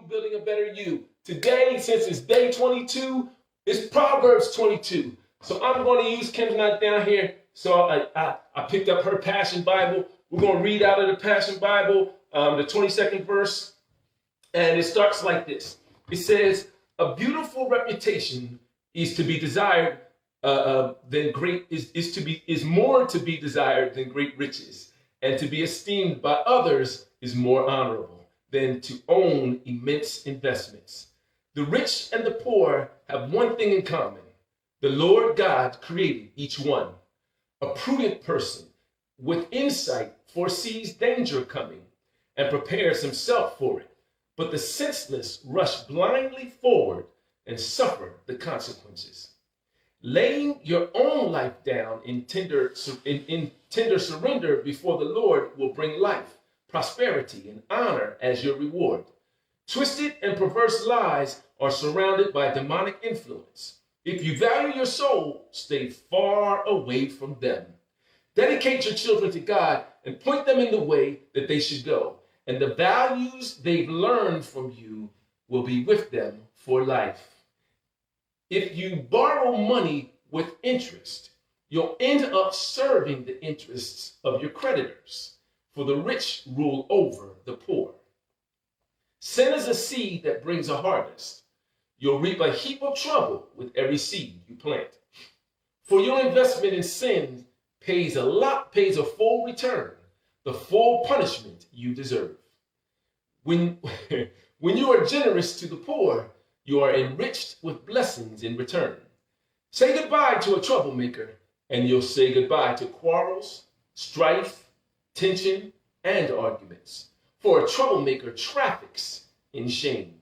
you, building a better you. Today, since it's day 22, it's Proverbs 22. So I'm going to use Kim's not down here. So I picked up her Passion Bible. We're going to read out of the Passion Bible, the 22nd verse. And it starts like this. It says, a beautiful reputation is to be desired than great is more to be desired than great riches, and to be esteemed by others is more honorable than to own immense investments. The rich and the poor have one thing in common. The Lord God created each one. A prudent person with insight foresees danger coming and prepares himself for it. But the senseless rush blindly forward and suffer the consequences. Laying your own life down in tender surrender before the Lord will bring life, prosperity, and honor as your reward. Twisted and perverse lies are surrounded by demonic influence. If you value your soul, stay far away from them. Dedicate your children to God and point them in the way that they should go. And the values they've learned from you will be with them for life. If you borrow money with interest, you'll end up serving the interests of your creditors, for the rich rule over the poor. Sin is a seed that brings a harvest. You'll reap a heap of trouble with every seed you plant. For your investment in sin pays a full return, the full punishment you deserve. When you are generous to the poor, you are enriched with blessings in return. Say goodbye to a troublemaker, and you'll say goodbye to quarrels, strife, tension, and arguments. For a troublemaker traffics in shame.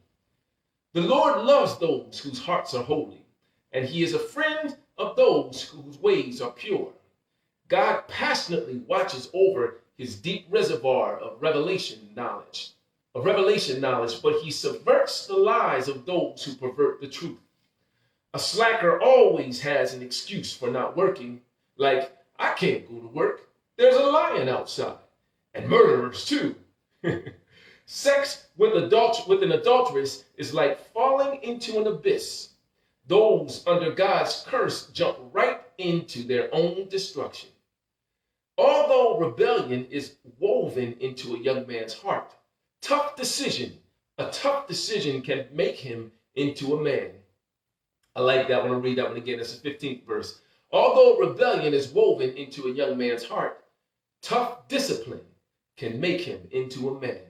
The Lord loves those whose hearts are holy, and he is a friend of those whose ways are pure. God passionately watches over his deep reservoir of revelation knowledge, but he subverts the lies of those who pervert the truth. A slacker always has an excuse for not working, like, I can't go to work. There's a lion outside, and murderers too. Sex with an adulteress is like falling into an abyss. Those under God's curse jump right into their own destruction. Although rebellion is woven into a young man's heart, a tough decision can make him into a man. I like that one. I'll read that one again. That's the 15th verse. Although rebellion is woven into a young man's heart, tough discipline can make him into a man.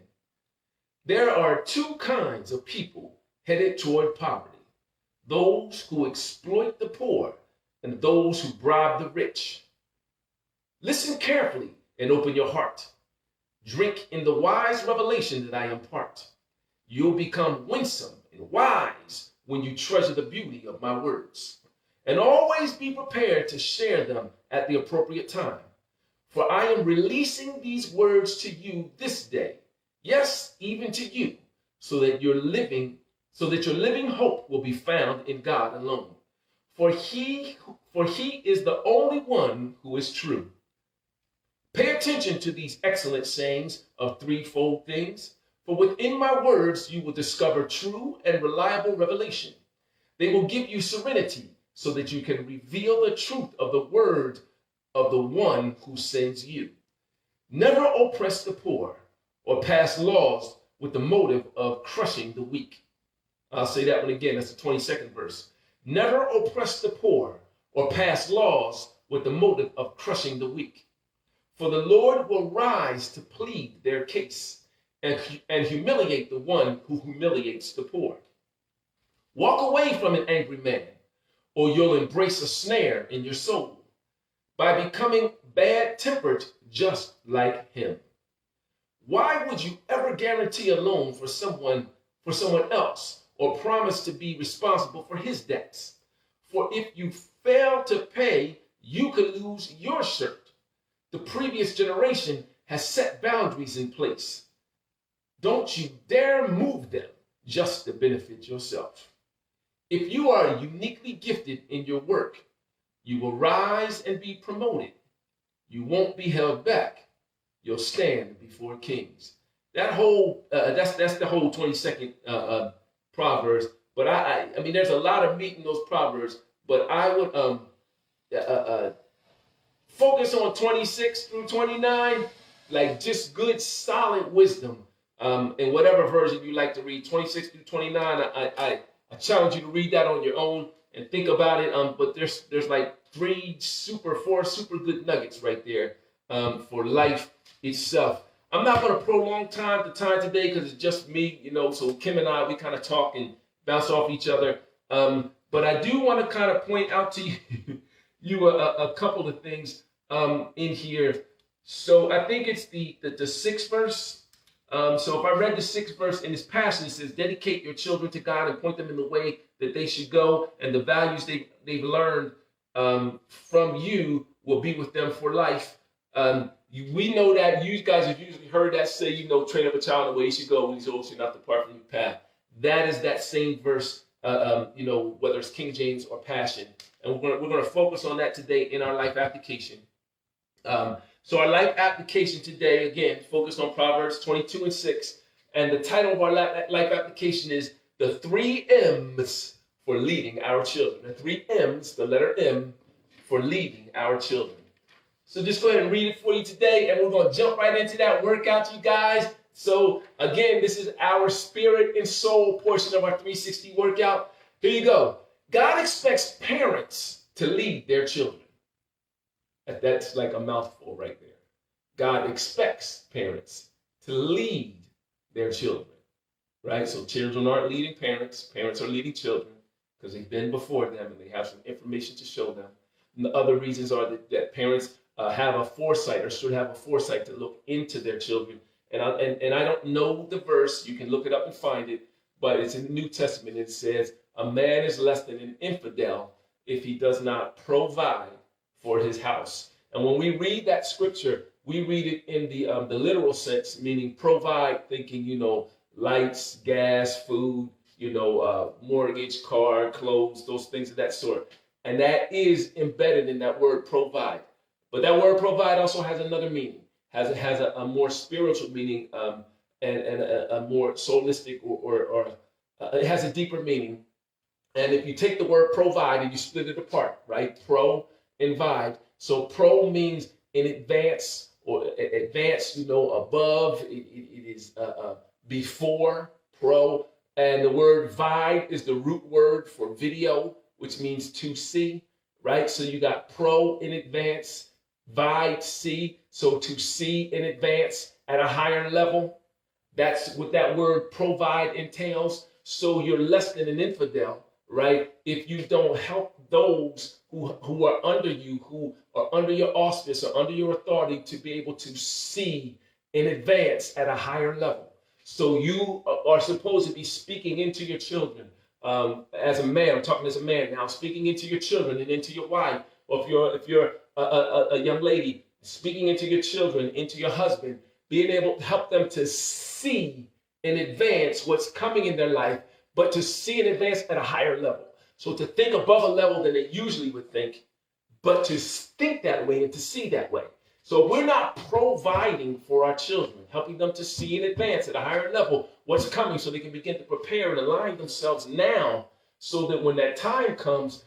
There are two kinds of people headed toward poverty: those who exploit the poor and those who bribe the rich. Listen carefully and open your heart. Drink in the wise revelation that I impart. You'll become winsome and wise when you treasure the beauty of my words. And always be prepared to share them at the appropriate time. For I am releasing these words to you this day. Yes, even to you, so that your living hope will be found in God alone. For he is the only one who is true. Pay attention to these excellent sayings of threefold things, for within my words you will discover true and reliable revelation. They will give you serenity so that you can reveal the truth of the word of the one who sends you. Never oppress the poor or pass laws with the motive of crushing the weak. I'll say that one again. That's the 22nd verse. Never oppress the poor or pass laws with the motive of crushing the weak. For the Lord will rise to plead their case and humiliate the one who humiliates the poor. Walk away from an angry man, or you'll embrace a snare in your soul by becoming bad-tempered just like him. Why would you ever guarantee a loan for someone else or promise to be responsible for his debts? For if you fail to pay, you could lose your shirt. The previous generation has set boundaries in place. Don't you dare move them just to benefit yourself. If you are uniquely gifted in your work, you will rise and be promoted. You won't be held back. You'll stand before kings. that whole that's the whole 22nd Proverbs. But I mean, there's a lot of meat in those Proverbs. But I would uh, uh, focus on 26 through 29, like just good, solid wisdom. In whatever version you like to read, 26 through 29, I challenge you to read that on your own and think about it. But there's like four super good nuggets right there for life itself. I'm not going to prolong the time today because it's just me, So Kim and I, we kind of talk and bounce off each other. But I do want to kind of point out to you a couple of things in here. So I think it's the sixth verse. So if I read the sixth verse in this passage, it says, dedicate your children to God and point them in the way that they should go, and the values they've learned from you will be with them for life. We know that you guys have usually heard that say, train up a child in the way he should go when he's old, should not depart from your path. That is that same verse, whether it's King James or Passion. And we're gonna focus on that today in our life application. So our life application today, again, focused on Proverbs 22 and 6. And the title of our life application is The 3 M's for Leading Our Children. The 3 M's, the letter M, for leading our children. So just go ahead and read it for you today, and we're going to jump right into that workout, you guys. So again, this is our spirit and soul portion of our 360 workout. Here you go. God expects parents to lead their children. That's like a mouthful right there. God expects parents to lead their children, right? So children aren't leading parents. Parents are leading children because they've been before them and they have some information to show them. And the other reasons are that parents have a foresight or should have a foresight to look into their children. And I don't know the verse. You can look it up and find it, but it's in the New Testament. It says, a man is less than an infidel if he does not provide for his house. And when we read that scripture, we read it in the literal sense, meaning provide, thinking, lights, gas, food, mortgage, car, clothes, those things of that sort. And that is embedded in that word provide. But that word provide also has another meaning, has a more spiritual meaning and a more soulistic or it has a deeper meaning. And if you take the word provide and you split it apart, right? Pro and vide. So pro means in advance or advance, above. It is before pro. And the word vide is the root word for video, which means to see, right? So you got pro in advance, vide, see. So to see in advance at a higher level. That's what that word provide entails. So you're less than an infidel, right? If you don't help those who are under you, who are under your auspice or under your authority to be able to see in advance at a higher level. So you are supposed to be speaking into your children. As a man, I'm talking as a man now, speaking into your children and into your wife, or if you're a young lady, speaking into your children, into your husband, being able to help them to see in advance what's coming in their life, but to see in advance at a higher level. So to think above a level than they usually would think, but to think that way and to see that way. So if we're not providing for our children, helping them to see in advance at a higher level what's coming so they can begin to prepare and align themselves now so that when that time comes,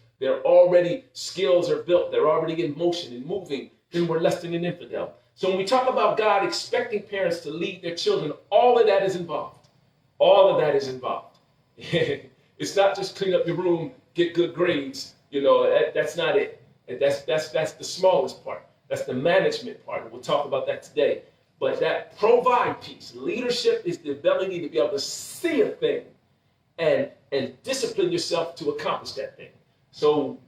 skills are built, they're already in motion and moving, then we're less than an infidel. So when we talk about God expecting parents to lead their children, all of that is involved. All of that is involved. It's not just clean up your room, get good grades. That's not it. That's the smallest part. That's the management part. And we'll talk about that today. But that provide piece, leadership is the ability to be able to see a thing and discipline yourself to accomplish that thing. So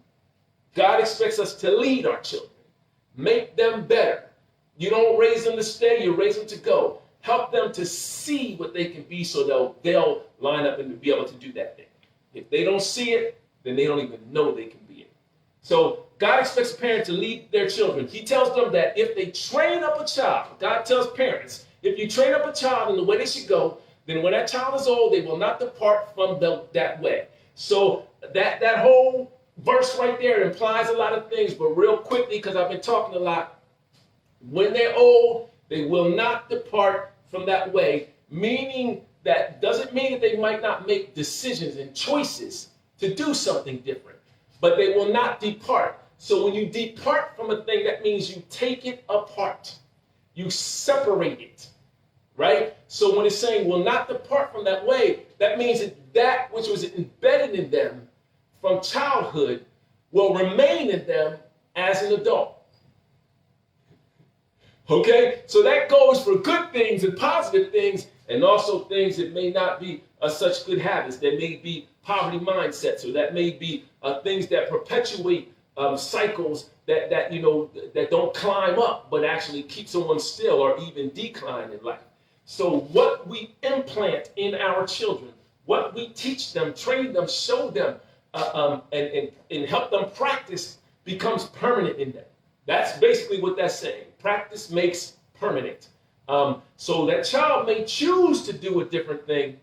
God expects us to lead our children, make them better. You don't raise them to stay, you raise them to go. Help them to see what they can be so they'll line up and be able to do that thing. If they don't see it, then they don't even know they can be it. So God expects a parent to lead their children. He tells them that if they train up a child, God tells parents, if you train up a child in the way they should go, then when that child is old, they will not depart from that way. So that whole verse right there implies a lot of things, but real quickly, because I've been talking a lot, when they're old, they will not depart from that way, meaning that doesn't mean that they might not make decisions and choices to do something different, but they will not depart. So when you depart from a thing, that means you take it apart. You separate it, right? So when it's saying will not depart from that way, that means that which was embedded in them from childhood will remain in them as an adult. Okay, so that goes for good things and positive things, and also things that may not be such good habits. That may be poverty mindsets, or that may be things that perpetuate cycles that don't climb up, but actually keep someone still or even decline in life. So what we implant in our children, what we teach them, train them, show them, and help them practice becomes permanent in them. That's basically what that's saying. Practice makes permanent. So that child may choose to do a different thing,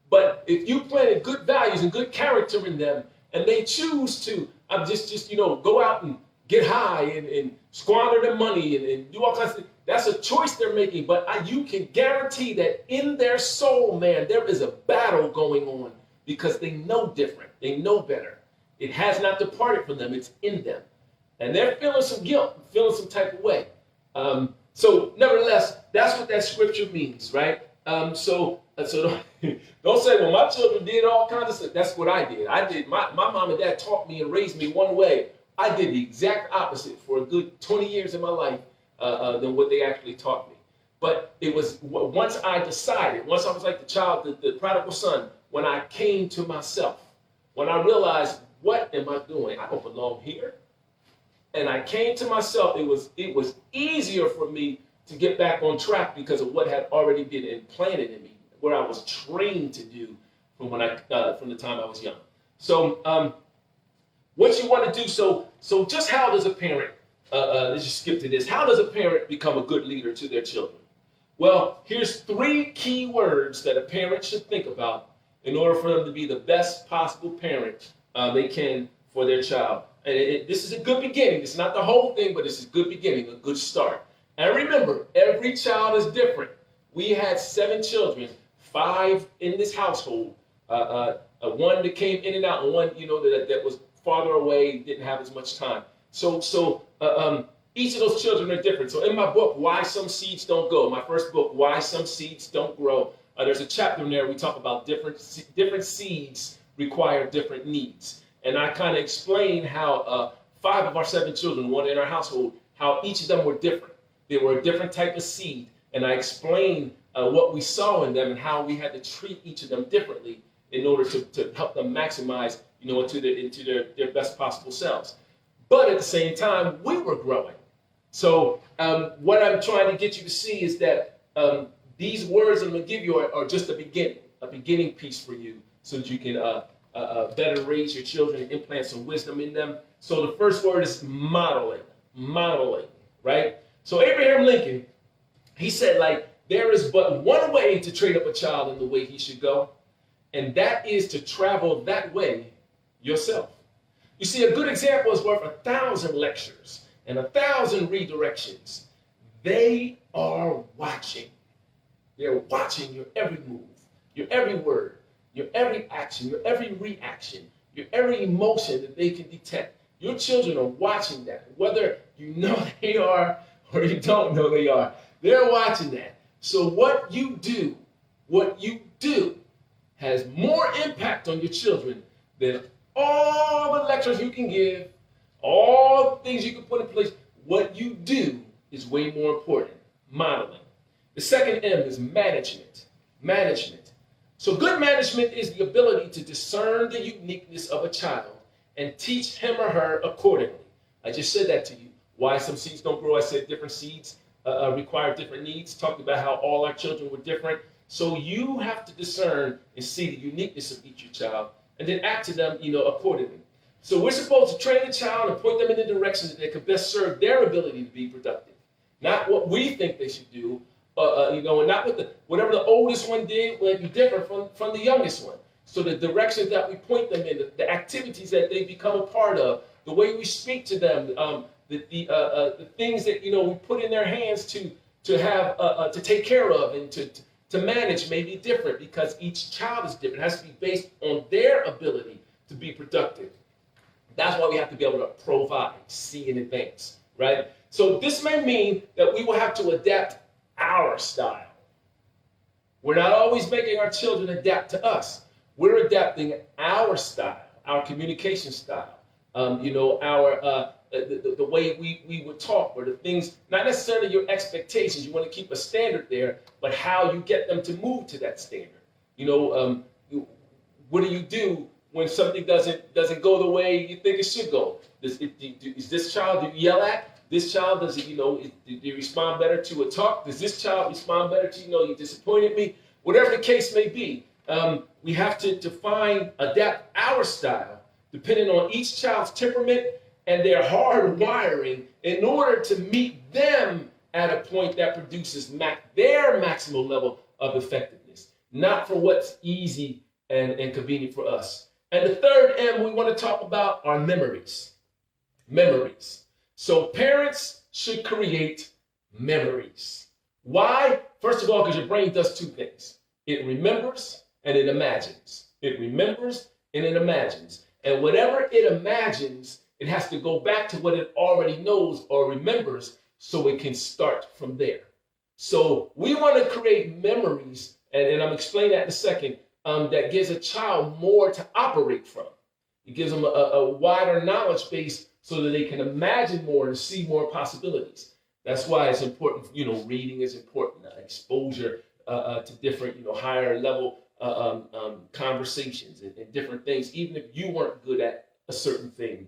but if you planted good values and good character in them, and they choose to go out and get high and squander their money and do all kinds of things, that's a choice they're making. But you can guarantee that in their soul, man, there is a battle going on because they know different. They know better. It has not departed from them. It's in them. And they're feeling some guilt, feeling some type of way. So nevertheless, that's what that scripture means, right? So don't say, well, my children did all kinds of stuff. That's what I did. My mom and dad taught me and raised me one way. I did the exact opposite for a good 20 years in my life than what they actually taught me. But it was once I decided, once I was like the child, the prodigal son, when I came to myself, when I realized, what am I doing? I don't belong here. And I came to myself, it was easier for me to get back on track because of what had already been implanted in me, what I was trained to do from the time I was young. So what you want to do, so just how does a parent, let's just skip to this, how does a parent become a good leader to their children? Well, here's 3 key words that a parent should think about in order for them to be the best possible parent they can for their child. And this is a good beginning. It's not the whole thing, but it's a good beginning, a good start. And remember, every child is different. We had 7 children, 5 in this household, one that came in and out, and one that was farther away, didn't have as much time. So each of those children are different. So in my book, Why Some Seeds Don't Go, my first book, Why Some Seeds Don't Grow, there's a chapter in there we talk about different seeds require different needs. And I kind of explain how 5 of our 7 children, one in our household, how each of them were different. They were a different type of seed. And I explained what we saw in them and how we had to treat each of them differently in order to help them maximize, into their best possible selves. But at the same time, we were growing. So what I'm trying to get you to see is that these words I'm going to give you are just a beginning piece for you so that you can better raise your children and implant some wisdom in them. So the first word is modeling, right? So Abraham Lincoln, he said, there is but one way to train up a child in the way he should go, and that is to travel that way yourself. You see, a good example is worth 1,000 lectures and 1,000 redirections. They are watching. They're watching your every move, your every word, your every action, your every reaction, your every emotion that they can detect. Your children are watching that, whether you know they are or you don't know they are. They're watching that. So what you do has more impact on your children than all the lectures you can give, all the things you can put in place. What you do is way more important. Modeling. The second M is management. Management. So good management is the ability to discern the uniqueness of a child and teach him or her accordingly. I just said that to you. Why some seeds don't grow. I said different seeds require different needs. Talked about how all our children were different. So you have to discern and see the uniqueness of each child and then act to them, accordingly. So we're supposed to train the child and point them in the directions that can best serve their ability to be productive. Not what we think they should do, and not whatever the oldest one did will be different from the youngest one. So the directions that we point them in, the activities that they become a part of, the way we speak to them, the things that we put in their hands to take care of and to manage may be different because each child is different. It has to be based on their ability to be productive. That's why we have to be able to provide, see in advance, right? So this may mean that we will have to adapt our style. We're not always making our children adapt to us. We're adapting our style, our communication style, the way we would talk, or the things, not necessarily your expectations. You want to keep a standard there, but how you get them to move to that standard. What do you do when something doesn't go the way you think it should go? Is this child, do you yell at? This child, does it, do you respond better to a talk? Does this child respond better to, you disappointed me? Whatever the case may be, we have to adapt our style depending on each child's temperament and their hard wiring in order to meet them at a point that produces their maximal level of effectiveness, not for what's easy and convenient for us. And the third M we want to talk about are memories. Memories. So parents should create memories. Why? First of all, because your brain does two things. It remembers and it imagines. It remembers and it imagines. And whatever it imagines, it has to go back to what it already knows or remembers so it can start from there. So we want to create memories, and I'm explaining that in a second, that gives a child more to operate from. It gives them a wider knowledge base so that they can imagine more and see more possibilities. That's why it's important, reading is important, exposure to different, higher level conversations and different things. Even if you weren't good at a certain thing,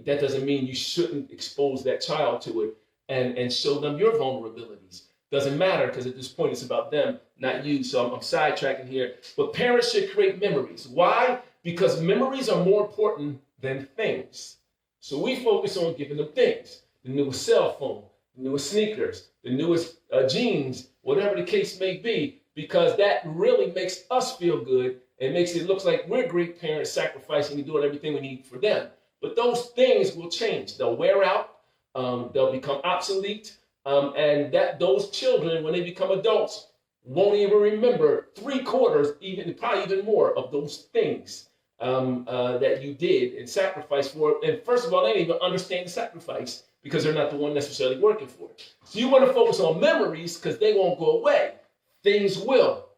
that doesn't mean you shouldn't expose that child to it and show them your vulnerabilities. Doesn't matter, because at this point it's about them, not you. So I'm sidetracking here. But parents should create memories. Why? Because memories are more important than things. So we focus on giving them things. The newest cell phone, the newest sneakers, the newest jeans, whatever the case may be, because that really makes us feel good and makes it look like we're great parents sacrificing and doing everything we need for them. But those things will change. They'll wear out. They'll become obsolete. And those children, when they become adults, won't even remember 3/4, probably even more of those things that you did and sacrificed for. And first of all, they don't even understand the sacrifice because they're not the one necessarily working for it. So you want to focus on memories because they won't go away. Things will,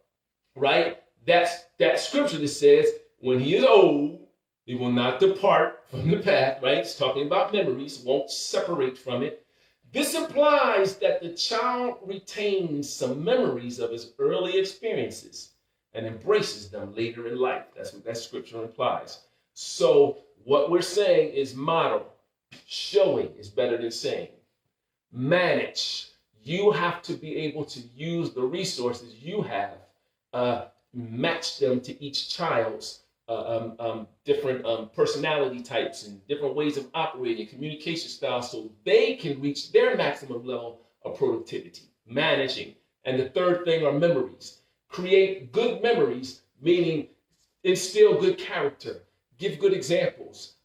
right? That's that scripture that says, when he is old, he will not depart from the path, right? It's talking about memories, won't separate from it. This implies that the child retains some memories of his early experiences and embraces them later in life. That's what that scripture implies. So what we're saying is model. Showing is better than saying. Manage. You have to be able to use the resources you have, match them to each child's different personality types and different ways of operating, communication styles, so they can reach their maximum level of productivity, managing. And the third thing are memories. Create good memories, meaning instill good character, give good examples,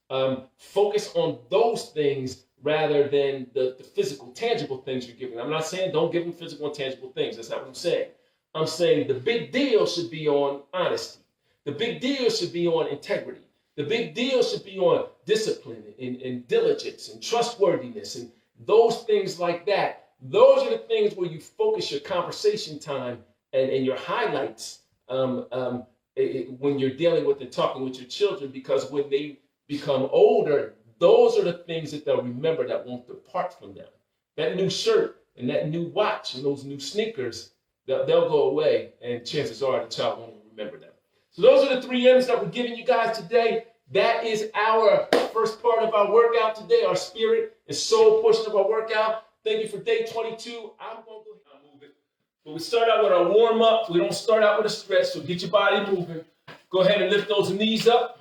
focus on those things rather than the physical, tangible things you're giving. I'm not saying don't give them physical and tangible things. That's not what I'm saying. I'm saying the big deal should be on honesty. The big deal should be on integrity. The big deal should be on discipline and diligence and trustworthiness and those things like that. Those are the things where you focus your conversation time and your highlights when you're dealing with and talking with your children, because when they become older, those are the things that they'll remember that won't depart from them. That new shirt and that new watch and those new sneakers, they'll go away, and chances are the child won't remember them. So those are the 3 M's that we're giving you guys today. That is our first part of our workout today, our spirit and soul portion of our workout. Thank you for day 22. I'm going to go ahead and move it. But we start out with our warm-up. We don't start out with a stretch, so get your body moving. Go ahead and lift those knees up.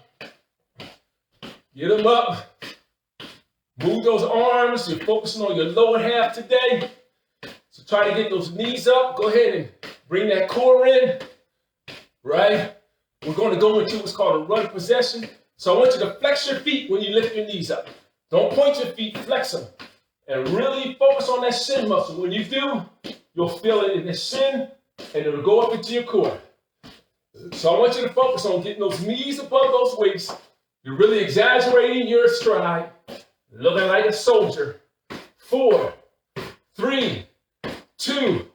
Get them up. Move those arms. You're focusing on your lower half today. So try to get those knees up. Go ahead and bring that core in, right? We're going to go into what's called a run possession. So I want you to flex your feet when you lift your knees up. Don't point your feet, flex them. and really focus on that shin muscle. When you do, you'll feel it in the shin, and it'll go up into your core. So I want you to focus on getting those knees above those weights. You're really exaggerating your stride, looking like a soldier. 4, 3, 2,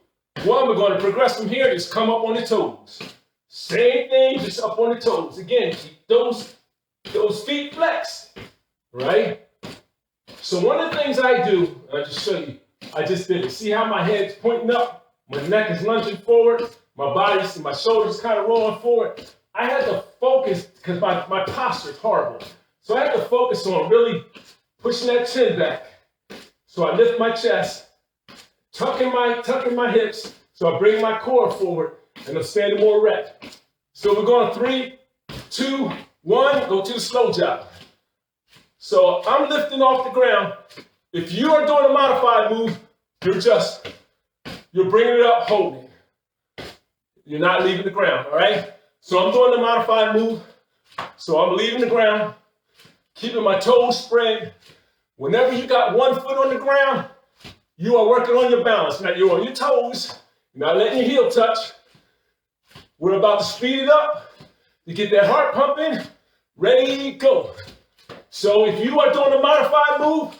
1. We're going to progress from here. Just come up on the toes. Same thing, just up on the toes. Again, keep those feet flexed, right? So one of the things I do, I'll just show you. I just did it. See how my head's pointing up? My neck is lunging forward. My shoulders kind of rolling forward. I had to focus because my posture is horrible. So I had to focus on really pushing that chin back. So I lift my chest, tucking my hips, so I bring my core forward, and I'm standing more erect. So we're going 3, 2, 1, go to the slow jog. So I'm lifting off the ground. If you are doing a modified move, you're bringing it up, holding. You're not leaving the ground, all right? So I'm doing the modified move. So I'm leaving the ground, keeping my toes spread. Whenever you got one foot on the ground, you are working on your balance. Now you're on your toes. You're not letting your heel touch. We're about to speed it up to get that heart pumping. Ready, go. So if you are doing a modified move,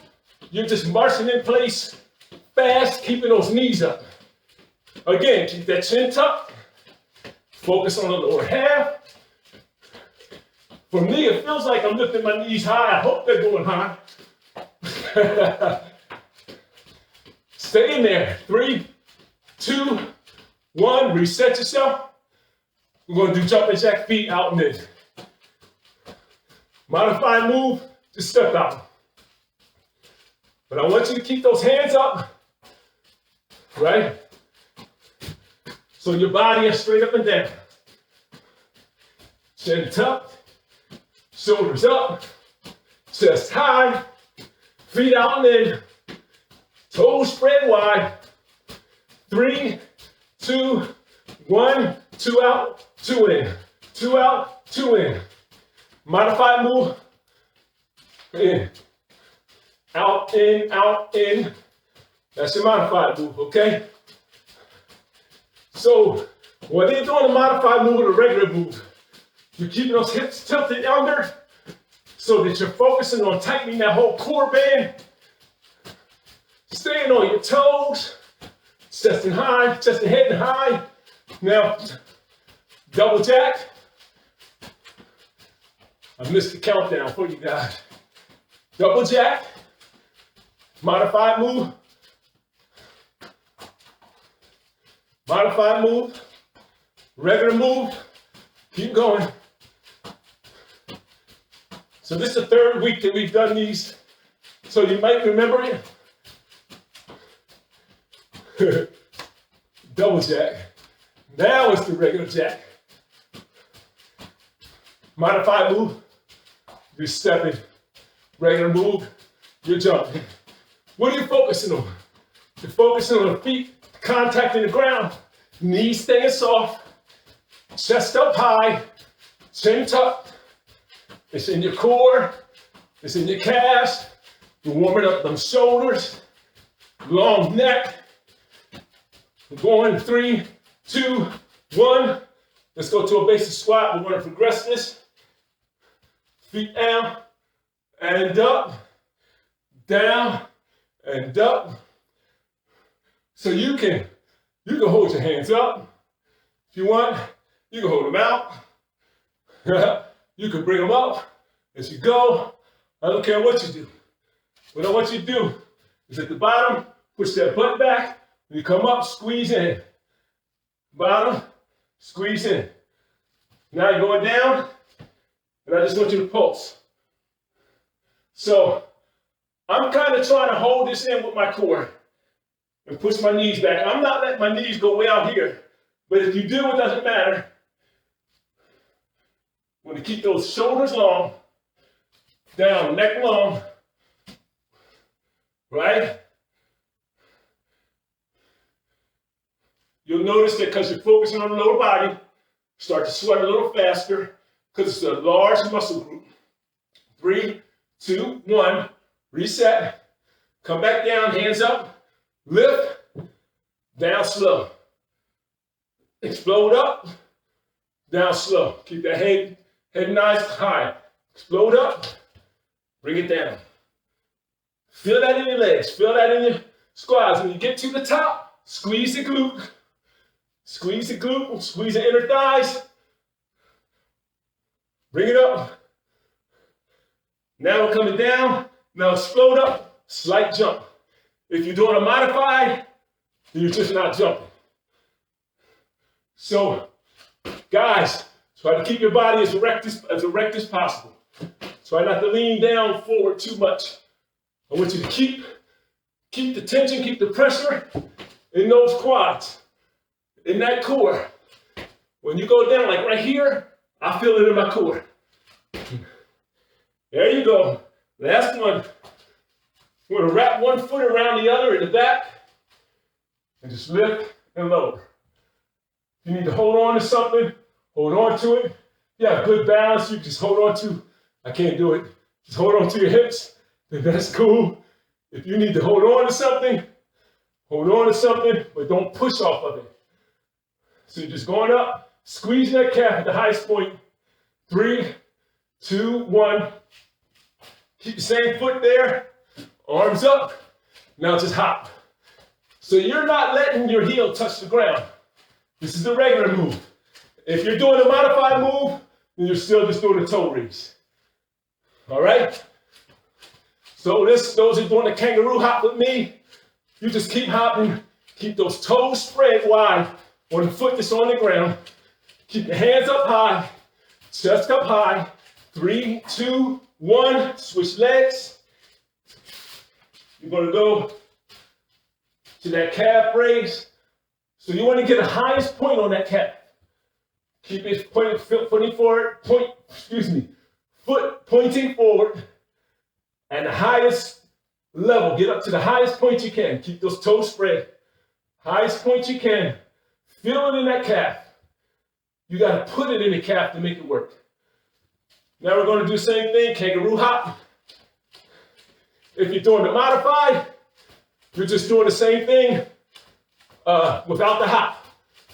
you're just marching in place fast, keeping those knees up. Again, keep that chin tucked. Focus on the lower half. For me, it feels like I'm lifting my knees high. I hope they're going high. Stay in there. 3, 2, 1. Reset yourself. We're going to do jumping jack feet out and in. Modified move, just step out. But I want you to keep those hands up, right? So your body is straight up and down. Chin tucked, shoulders up, chest high, feet out and in, toes spread wide. 3, 2, 1, 2 out, 2 in. 2 out, 2 in. Modified move. In. Out, in, out, in. That's your modified move, okay? So, whether you're doing a modified move or a regular move, you're keeping those hips tilted under so that you're focusing on tightening that whole core band. Staying on your toes. Chest and head and high. Now, double jack. I missed the countdown for you guys. Double jack. Modified move. Modified move. Regular move. Keep going. So this is the third week that we've done these. So you might remember it. Double jack. Now it's the regular jack. Modified move. You're stepping. Regular move. You're jumping. What are you focusing on? You're focusing on the feet contacting the ground. Knees staying soft. Chest up high. Chin tucked. It's in your core. It's in your calves. You're warming up them shoulders. Long neck. We're going 3, 2, 1. Let's go to a basic squat. We're going to progress this. Feet down and up. Down and up. So you can hold your hands up. If you want, you can hold them out. You can bring them up as you go. I don't care what you do. What I want you to do is at the bottom, push that butt back. When you come up, squeeze in. Bottom, squeeze in. Now you're going down, and I just want you to pulse. So I'm kind of trying to hold this in with my core and push my knees back. I'm not letting my knees go way out here, but if you do, it doesn't matter. I'm going to keep those shoulders long, down, neck long, right? You'll notice that because you're focusing on the lower body, start to sweat a little faster because it's a large muscle group. 3, 2, 1, reset. Come back down, hands up, lift, down slow. Explode up, down slow. Keep that head nice, high. Explode up, bring it down. Feel that in your legs, feel that in your squats. When you get to the top, squeeze the glute, squeeze the glute, squeeze the inner thighs. Bring it up. Now we're coming down. Now explode up, slight jump. If you're doing a modified, then you're just not jumping. So, guys, try to keep your body as erect as possible. Try not to lean down forward too much. I want you to keep the tension, keep the pressure in those quads, in that core. When you go down, like right here, I feel it in my core. There you go. Last one. We're going to wrap one foot around the other in the back and just lift and lower. If you need to hold on to something, hold on to it. If you have good balance, you can just hold on to. I can't do it. Just hold on to your hips, then that's cool. If you need to hold on to something, but don't push off of it. So you're just going up, squeezing that calf at the highest point. 3, 2, 1. Keep the same foot there, arms up. Now just hop. So you're not letting your heel touch the ground. This is the regular move. If you're doing a modified move, then you're still just doing a toe raise. All right? So those who are doing the kangaroo hop with me, you just keep hopping. Keep those toes spread wide on the foot that's on the ground. Keep your hands up high, chest up high. 3, 2, 1. Switch legs. You're going to go to that calf raise. So you want to get the highest point on that calf. Keep it foot pointing forward. And the highest level, get up to the highest point you can. Keep those toes spread. Highest point you can. Feel it in that calf. You got to put it in the calf to make it work. Now we're going to do the same thing, kangaroo hop. If you're doing the modified, you're just doing the same thing without the hop.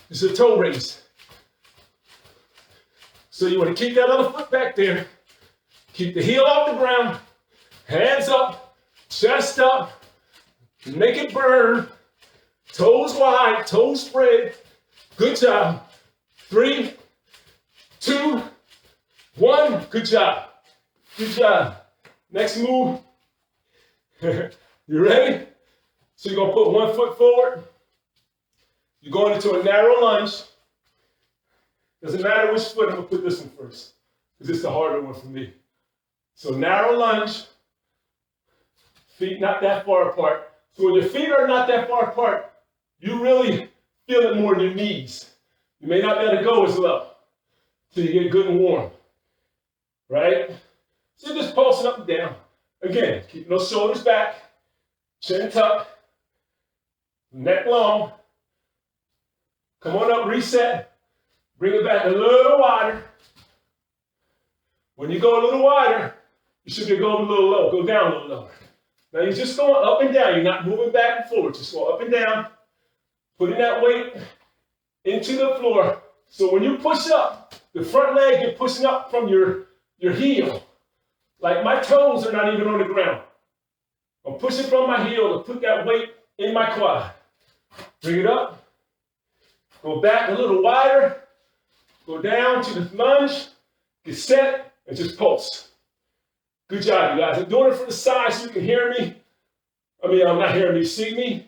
It's a toe raise. So you want to keep that other foot back there. Keep the heel off the ground. Hands up, chest up, make it burn. Toes wide, toes spread. Good job. 3, 2, 1. Good job. Good job. Next move. You ready? So you're going to put one foot forward. You're going into a narrow lunge. Doesn't matter which foot, I'm going to put this one first, because it's the harder one for me. So narrow lunge. Feet not that far apart. So when your feet are not that far apart, you really feel it more in your knees. You may not be able to go as low till you get good and warm. Right? So you're just pulsing up and down. Again, keep those shoulders back, chin tucked, neck long. Come on up, reset. Bring it back a little wider. When you go a little wider, you should be going a little low. Go down a little lower. Now you're just going up and down. You're not moving back and forward. Just go up and down, putting that weight into the floor. So when you push up, the front leg, you're pushing up from your heel. Like my toes are not even on the ground. I'm pushing from my heel to put that weight in my quad. Bring it up. Go back a little wider. Go down to the lunge. Get set and just pulse. Good job, you guys. I'm doing it from the side so you can hear me. I'm not hearing me, see me.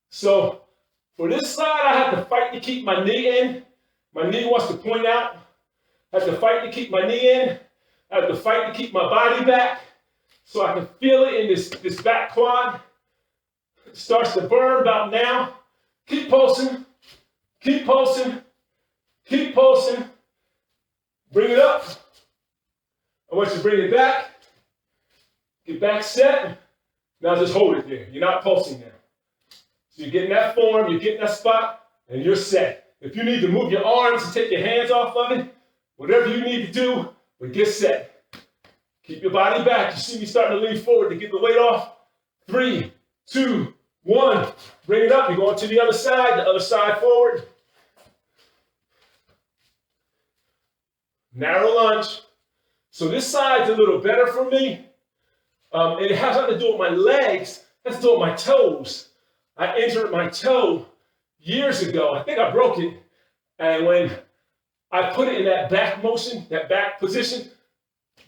So for this side, I have to fight to keep my knee in. My knee wants to point out. I have to fight to keep my knee in. I have to fight to keep my body back so I can feel it in this back quad. It starts to burn about now. Keep pulsing. Keep pulsing. Keep pulsing. Bring it up. I want you to bring it back. Get back set. Now just hold it there. You're not pulsing now. So you're getting that form, you're getting that spot, and you're set. If you need to move your arms and take your hands off of it, whatever you need to do, but get set. Keep your body back. You see me starting to lean forward to get the weight off. 3, 2, 1. Bring it up. You're going to the other side forward. Narrow lunge. So this side's a little better for me. And it has nothing to do with my legs. It has to do with my toes. I injured my toe years ago. I think I broke it. And when I put it in that back motion, that back position,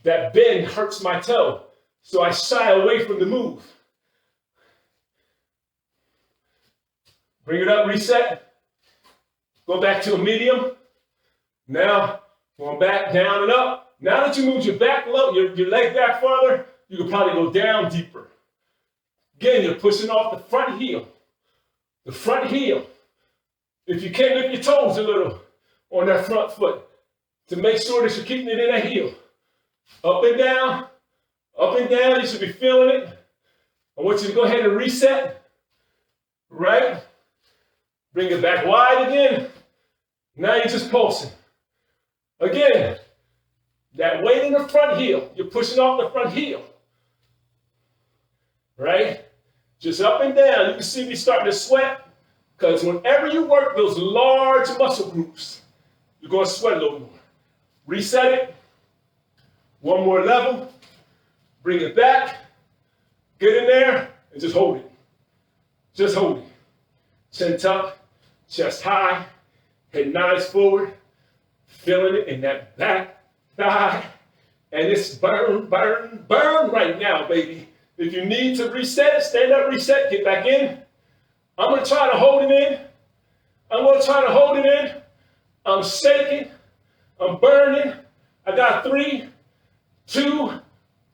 that bend hurts my toe. So I shy away from the move. Bring it up, reset. Go back to a medium. Now, going back, down and up. Now that you moved your back low, your leg back farther, you can probably go down deeper. Again, you're pushing off the front heel. The front heel. If you can, lift your toes a little on that front foot to make sure that you're keeping it in that heel. Up and down, you should be feeling it. I want you to go ahead and reset. Right? Bring it back wide again. Now you're just pulsing. Again, that weight in the front heel. You're pushing off the front heel. Right? Just up and down. You can see me starting to sweat. Because whenever you work those large muscle groups, you're going to sweat a little more. Reset it. One more level. Bring it back. Get in there and just hold it. Just hold it. Chin tuck, chest high, head nice forward. Feeling it in that back thigh. And it's burn, burn, burn right now, baby. If you need to reset it, stand up, reset, get back in. I'm going to try to hold it in. I'm shaking. I'm burning. I got 3, 2,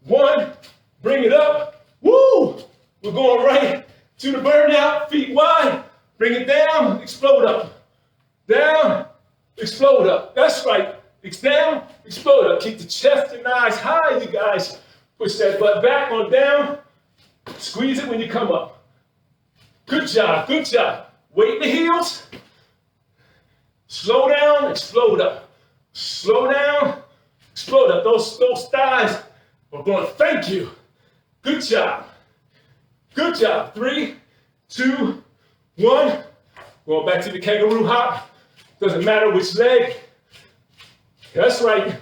1. Bring it up. Woo! We're going right to the burnout. Feet wide. Bring it down. Explode up. Down. Explode up. That's right. It's down. Explode up. Keep the chest and eyes high, you guys. Push that butt back on down. Squeeze it when you come up. Good job, good job. Weight in the heels. Slow down, explode up. Slow down, explode up. Those thighs are going to thank you. Good job. Good job. 3, 2, 1. Going back to the kangaroo hop. Doesn't matter which leg. That's right.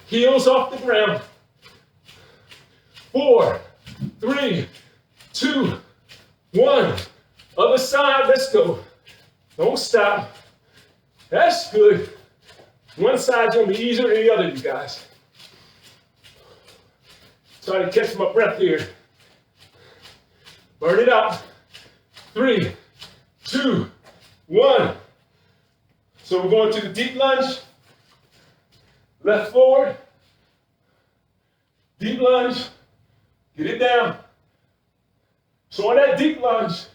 Heels off the ground. 4, 3, 2, 1. Other side, let's go. Don't stop. That's good. One side's gonna be easier than the other, you guys. Try to catch my breath here. Burn it up. 3, 2, 1. So we're going to the deep lunge. Left forward. Deep lunge. Get it down. So on that deep lunge,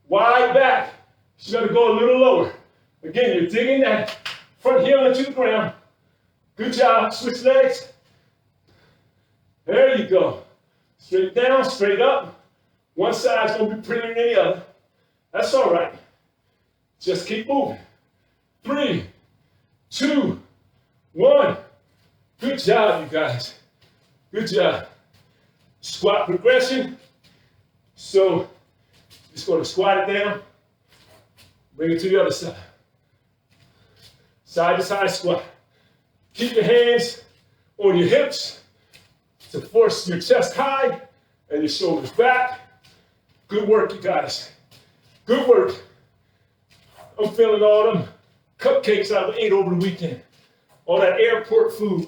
wide back, you gotta go a little lower. Again, you're digging that front heel into the ground. Good job. Switch legs. There you go. Straight down, straight up. One side's gonna be prettier than the other. That's all right. Just keep moving. 3, 2, 1. Good job, you guys. Good job. Squat progression. So, just going to squat it down. Bring it to the other side. Side to side squat. Keep your hands on your hips to force your chest high and your shoulders back. Good work, you guys. Good work. I'm feeling all them cupcakes I ate over the weekend. All that airport food.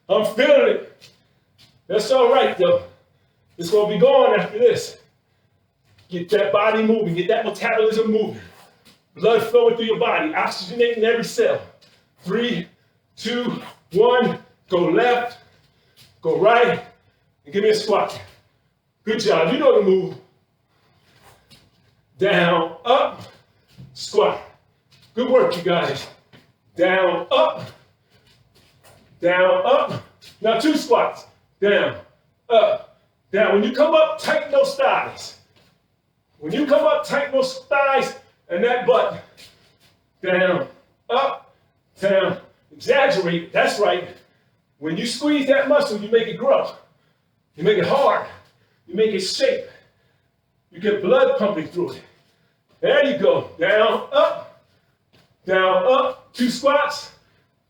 I'm feeling it. That's all right, though. It's going to be gone after this. Get that body moving. Get that metabolism moving. Blood flowing through your body. Oxygenating every cell. 3, 2, 1. Go left. Go right. And give me a squat. Good job. You know the move. Down, up, squat. Good work, you guys. Down, up. Down, up. Now 2 squats. Down, up, down. When you come up, tighten those thighs. When you come up, tighten those thighs and that butt. Down, up, down. Exaggerate. That's right. When you squeeze that muscle, you make it grow. You make it hard. You make it shape. You get blood pumping through it. There you go. Down, up, down, up. 2 squats.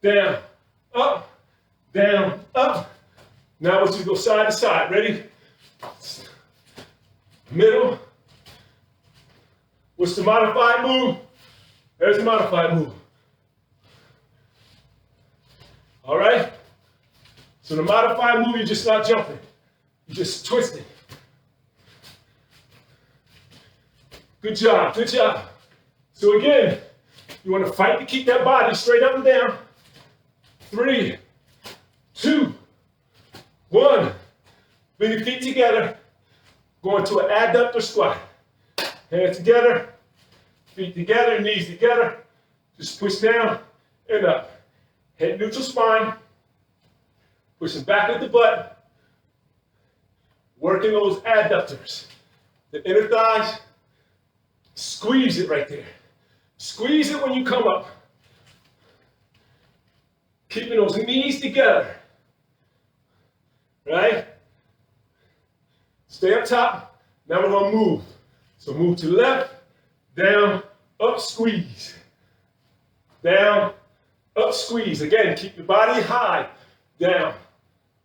Down, up, down, up. Now I want you to go side to side. Ready? Middle. What's the modified move? There's the modified move. All right? So the modified move, you're just not jumping. You're just twisting. Good job, good job. So again, you want to fight to keep that body straight up and down. 3, 2, 1. Bring your feet together. Go into an adductor squat. Hands together, feet together, knees together. Just push down and up. Head neutral spine. Pushing back with the butt. Working those adductors. The inner thighs. Squeeze it right there. Squeeze it when you come up. Keeping those knees together. Right? Stay up top. Now we're going to move. So move to the left, down, up, squeeze. Down, up, squeeze. Again, keep your body high. Down,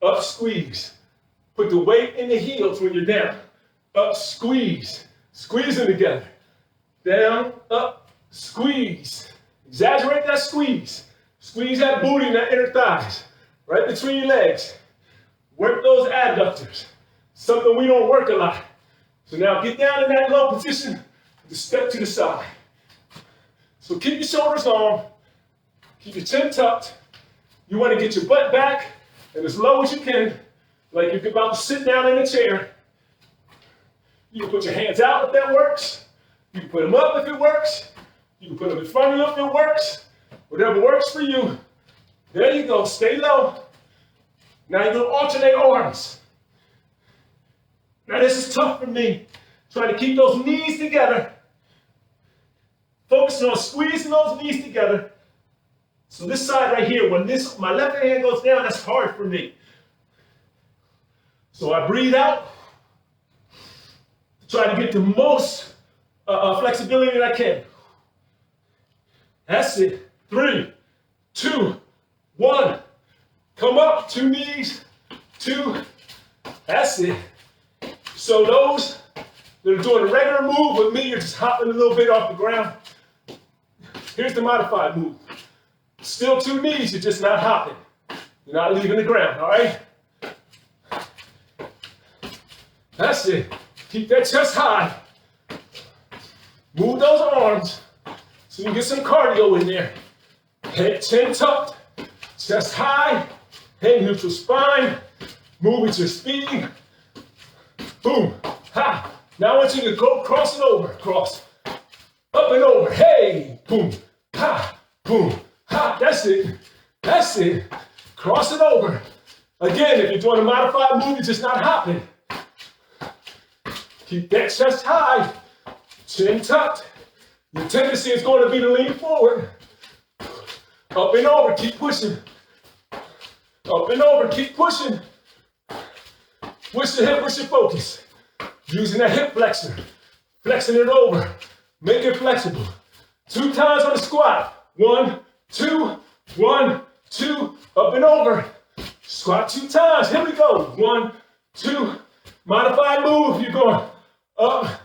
up, squeeze. Put the weight in the heels when you're down. Up, squeeze. Squeeze them together. Down, up, squeeze. Exaggerate that squeeze. Squeeze that booty and that inner thighs. Right between your legs. Work those adductors. Something we don't work a lot. So now get down in that low position. Just step to the side. So keep your shoulders long. Keep your chin tucked. You want to get your butt back and as low as you can, like you're about to sit down in a chair. You can put your hands out if that works. You can put them up if it works. You can put them in front of you if it works. Whatever works for you. There you go. Stay low. Now you're going to alternate arms. Now this is tough for me. Trying to keep those knees together. Focusing on squeezing those knees together. So this side right here, when my left hand goes down, that's hard for me. So I breathe out. Try to get the most flexibility that I can. That's it. 3, 2, 1. Come up, 2 knees, 2. That's it. So those that are doing a regular move with me, you're just hopping a little bit off the ground. Here's the modified move. Still 2 knees, you're just not hopping. You're not leaving the ground, all right? That's it. Keep that chest high. Move those arms so you can get some cardio in there. Head chin tucked, chest high, head neutral spine. Move at your speed. Boom, ha. Now I want you to go cross and over. Cross, up and over. Hey, boom, ha, boom, ha. That's it. That's it. Cross it over. Again, if you're doing a modified move, you're just not hopping. Keep that chest high, chin tucked. Your tendency is going to be to lean forward. Up and over, keep pushing. Up and over, keep pushing. What's your hip, what's your focus? Using that hip flexor. Flexing it over. Make it flexible. 2 times on the squat. 1, 2, 1, 2. Up and over. Squat 2 times. Here we go. 1, 2. Modified move. You're going up,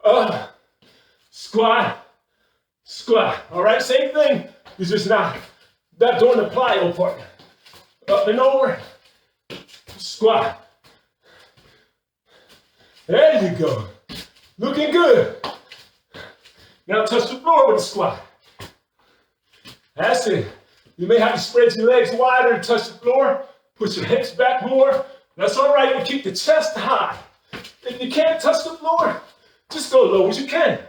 up, squat, squat. All right, same thing. You're just not doing the plyo part. Up and over, squat. There you go. Looking good. Now touch the floor with the squat. That's it. You may have to spread your legs wider and touch the floor. Put your hips back more. That's all right, but keep the chest high. If you can't touch the floor, just go low as you can.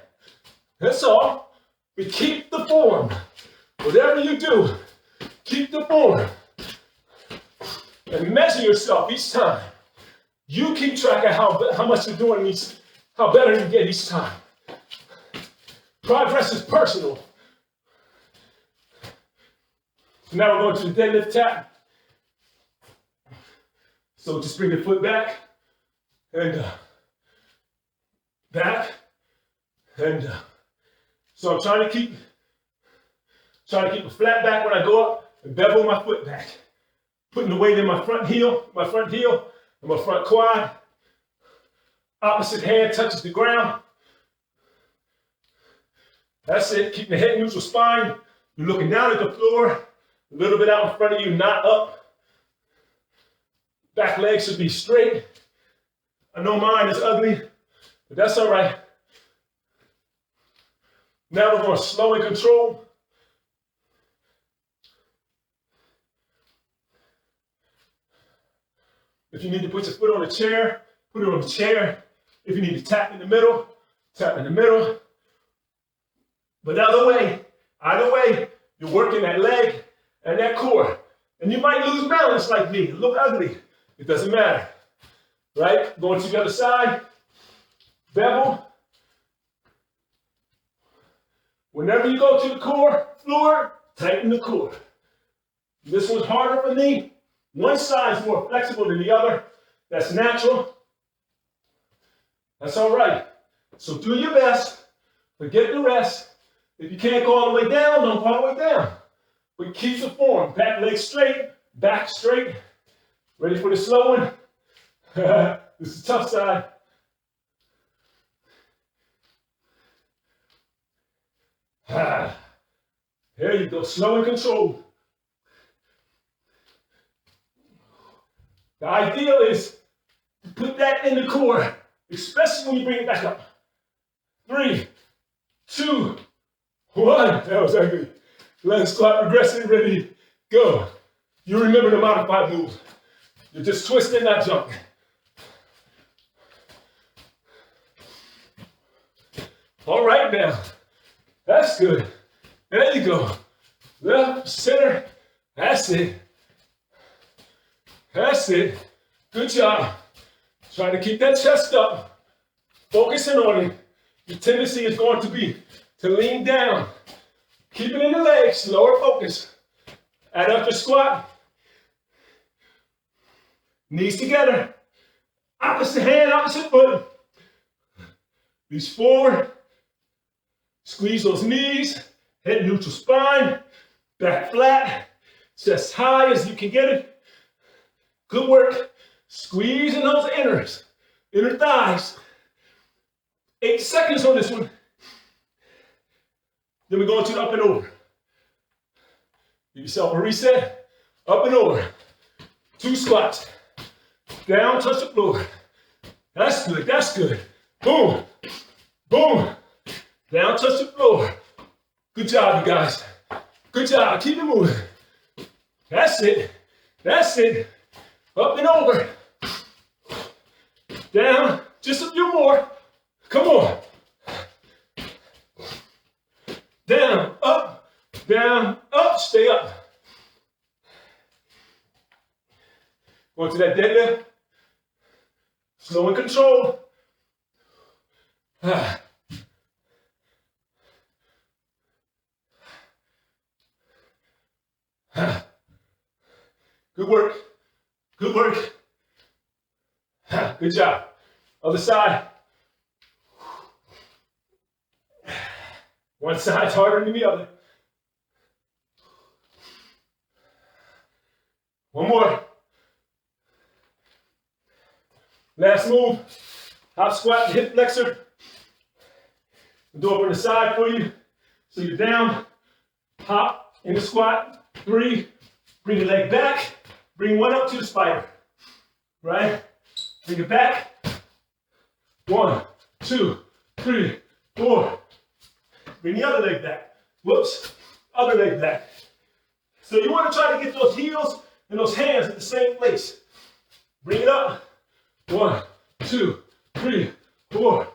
That's all. But keep the form. Whatever you do, keep the form. And measure yourself each time. You keep track of how much you're doing how better you get each time. Progress is personal. So now we're going to the deadlift tap. So just bring your foot back. and back, and so I'm trying to keep a flat back when I go up and bevel my foot back. Putting the weight in my front heel, and my front quad. Opposite hand touches the ground. That's it. Keep the head neutral spine. You're looking down at the floor, a little bit out in front of you, not up. Back leg should be straight. I know mine is ugly, but that's all right. Now we're going to slow and control. If you need to put your foot on a chair, put it on the chair. If you need to tap in the middle, tap in the middle. But either way, you're working that leg and that core. And you might lose balance like me, look ugly. It doesn't matter, right? Going to the other side, bevel. Whenever you go to the core floor, tighten the core. This one's harder for me. One side's more flexible than the other. That's natural. That's all right. So do your best. Forget the rest. If you can't go all the way down, don't go all the way down. But keep the form. Back leg straight, back straight. Ready for the slow one? This is the tough side. There you go, slow and controlled. The ideal is to put that in the core, especially when you bring it back up. 3, 2, 1. That was ugly. Leg squat, regressive, ready, go. You remember the modified move. You're just twisting, not jumping. All right now. That's good. There you go. Left, center. That's it. That's it. Good job. Trying to keep that chest up. Focusing on it. Your tendency is going to be to lean down. Keep it in the legs. Lower focus. Add up your squat. Knees together. Opposite hand, opposite foot. Reach forward. Squeeze those knees. Head neutral spine. Back flat. Chest high as you can get it. Good work. Squeezing those inner thighs. 8 seconds on this one. Then we're going to the up and over. Give yourself a reset. Up and over. 2 squats. Down, touch the floor. That's good, that's good. Boom, boom. Down, touch the floor. Good job, you guys. Good job, keep it moving. That's it, that's it. Up and over. Down, just a few more. Come on. Down, up, stay up. Going to that deadlift. Slow and control. Good work. Good work. Good job. Other side. One side's harder than the other. One more. Last move. Hop squat and hip flexor. I'll do it on the side for you. So you're down, hop in the squat. 3. Bring your leg back. Bring one up to the spider. Right? Bring it back. 1, 2, 3, 4. Bring the other leg back. Whoops. Other leg back. So you want to try to get those heels and those hands at the same place. Bring it up. 1, 2, 3, 4.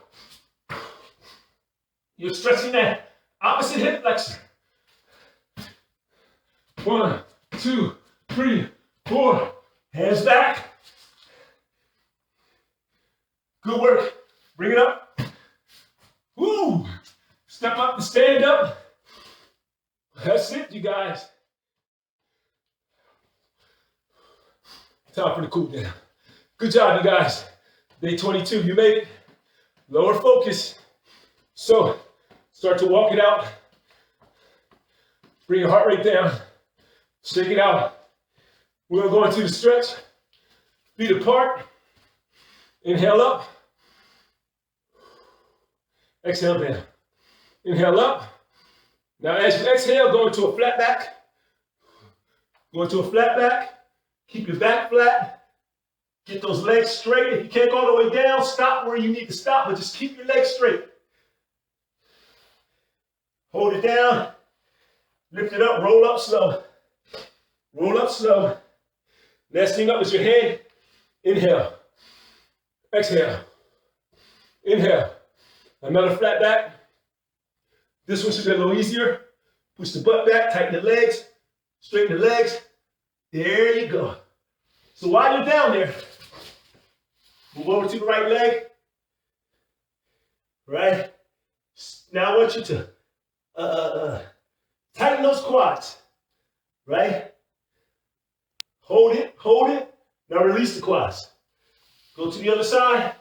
You're stretching that opposite hip flexor. 1, 2, 3, 4. Hands back. Good work. Bring it up. Woo! Step up and stand up. That's it, you guys. Time for the cool down. Good job, you guys. Day 22, you made it. Lower focus. So start to walk it out. Bring your heart rate down. Shake it out. We're gonna go into the stretch. Feet apart. Inhale up. Exhale down. Inhale up. Now as you exhale, go into a flat back. Go into a flat back. Keep your back flat. Get those legs straight. If you can't go all the way down, stop where you need to stop, but just keep your legs straight. Hold it down. Lift it up. Roll up slow. Roll up slow. Next thing up is your head. Inhale. Exhale. Inhale. Another flat back. This one should be a little easier. Push the butt back, tighten the legs, straighten the legs. There you go. So while you're down there, move over to the right leg. Right? Now I want you to tighten those quads. Right? Hold it, hold it. Now release the quads. Go to the other side.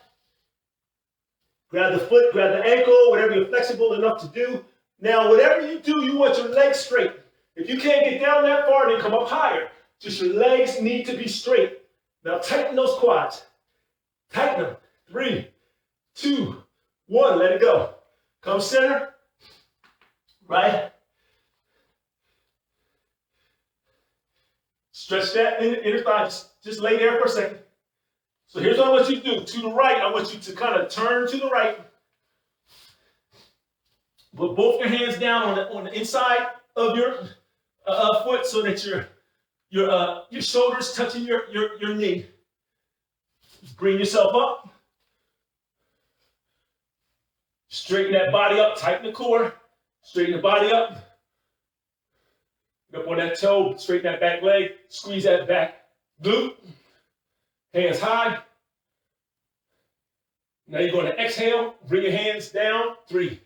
Grab the foot, grab the ankle, whatever you're flexible enough to do. Now, whatever you do, you want your legs straight. If you can't get down that far, then come up higher. Just your legs need to be straight. Now, tighten those quads. Tighten them. 3, 2, 1. Let it go. Come center. Right? Stretch that inner thigh. Just lay there for a second. So here's what I want you to do. To the right, I want you to kind of turn to the right. Put both your hands down on the inside of your foot so that your shoulders touching your knee. Bring yourself up. Straighten that body up. Tighten the core. Straighten the body up. Get up on that toe. Straighten that back leg. Squeeze that back glute. Hands high. Now you're going to exhale. Bring your hands down. 3,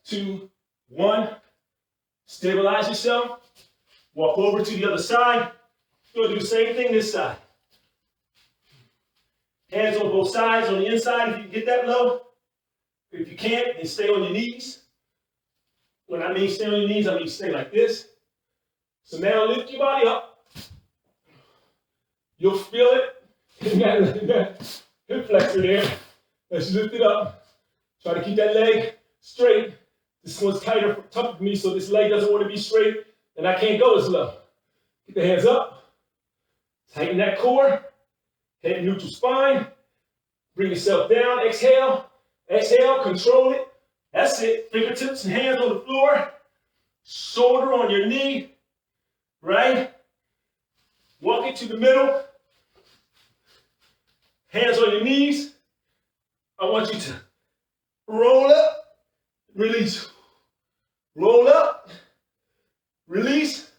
2, 1. Stabilize yourself. Walk over to the other side. You're going to do the same thing this side. Hands on both sides, on the inside if you can get that low. If you can't, then stay on your knees. When I mean stay on your knees, I mean stay like this. So now lift your body up. You'll feel it in that hip flexor there. Let's lift it up. Try to keep that leg straight. This one's tougher for me, so this leg doesn't want to be straight, and I can't go as low. Get the hands up. Tighten that core. Head neutral spine. Bring yourself down. Exhale. Exhale. Control it. That's it. Fingertips and hands on the floor. Shoulder on your knee. Right? Walk it to the middle. Hands on your knees. I want you to roll up. Release. Roll up. Release.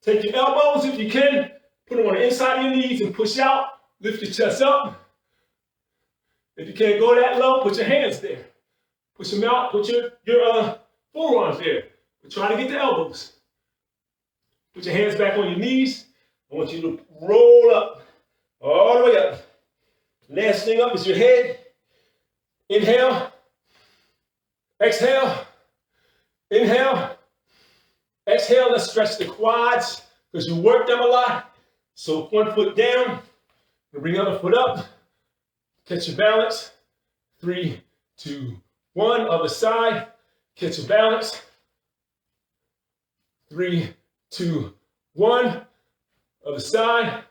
Take your elbows if you can. Put them on the inside of your knees and push out. Lift your chest up. If you can't go that low, put your hands there. Push them out. Put your forearms there. But try to get the elbows. Put your hands back on your knees. I want you to roll up. All the way up. Last thing up is your head. Inhale. Exhale. Inhale. Exhale. Let's stretch the quads because you work them a lot. So one foot down. Bring the other foot up. Catch your balance. 3, 2, 1. Other side. Catch your balance. 3, 2, 1. Other side.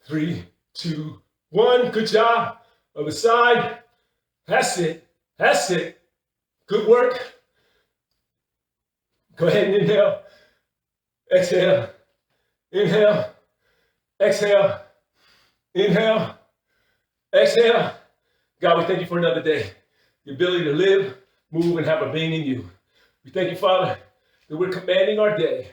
3, 2, 1. Good job. Other side. That's it. That's it. Good work. Go ahead and inhale. Exhale. Inhale. Exhale. Inhale. Exhale. God, we thank you for another day. The ability to live, move, and have a being in you. We thank you, Father, that we're commanding our day,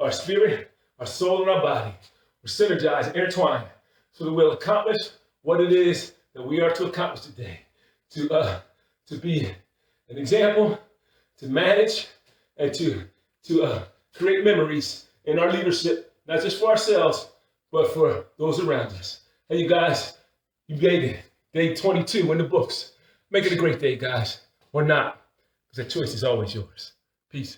our spirit, our soul, and our body. We're synergized, intertwined, so that we'll accomplish what it is that we are to accomplish today. To be an example, to manage, and to create memories in our leadership, not just for ourselves, but for those around us. Hey, you guys, You made it. Day 22 in the books. Make it a great day, guys. Or not. Because the choice is always yours. Peace.